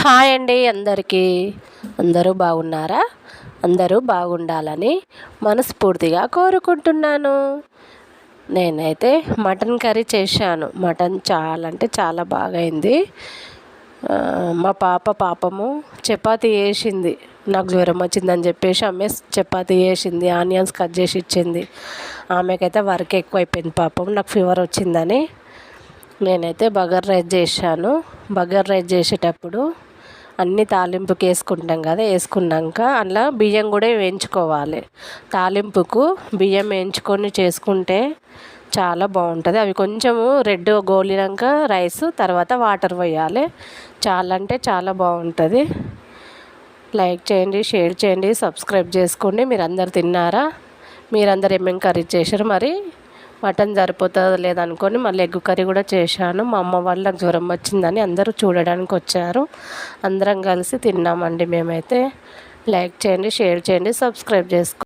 Hi అండి అందరికీ. అందరూ బాగున్నారా? అందరూ బాగుండాలని మనస్ఫూర్తిగా కోరుకుంటున్నాను. నేనైతే మటన్ కర్రీ చేశాను. మటన్ చాలా అంటే చాలా బాగా అయింది. మా పాపము చపాతీ వేసింది. నాకు జ్వరం వచ్చిందని చెప్పేసి ఆమె చపాతీ వేసింది, ఆనియన్స్ కట్ చేసి ఇచ్చింది. ఆమెకైతే వర్క్ ఎక్కువైపోయింది పాపం, నాకు ఫీవర్ వచ్చిందని. నేనైతే బగారా రైస్ చేశాను. బగారా రైస్ చేసేటప్పుడు అన్నీ తాలింపుకి వేసుకుంటాం కదా, వేసుకున్నాక అందులో బియ్యం కూడా వేయించుకోవాలి. తాలింపుకు బియ్యం వేయించుకొని చేసుకుంటే చాలా బాగుంటుంది. అవి కొంచెము రెడ్ గోలినాక రైస్, తర్వాత వాటర్ పోయాలి. చాలా అంటే చాలా బాగుంటుంది. లైక్ చేయండి, షేర్ చేయండి, సబ్స్క్రైబ్ చేసుకోండి. మీరు అందరు తిన్నారా? మీరందరూ ఏమేమి కర్రీ చేశారు? మరి మటన్ సరిపోతుందో లేదనుకొని మళ్ళీ ఎగ్ కర్రీ కూడా చేశాను. మా అమ్మ వాళ్ళ నాకు జ్వరం వచ్చిందని అందరూ చూడడానికి వచ్చారు. అందరం కలిసి తిన్నామండి మేమైతే. లైక్ చేయండి, షేర్ చేయండి, సబ్స్క్రైబ్ చేసుకోండి.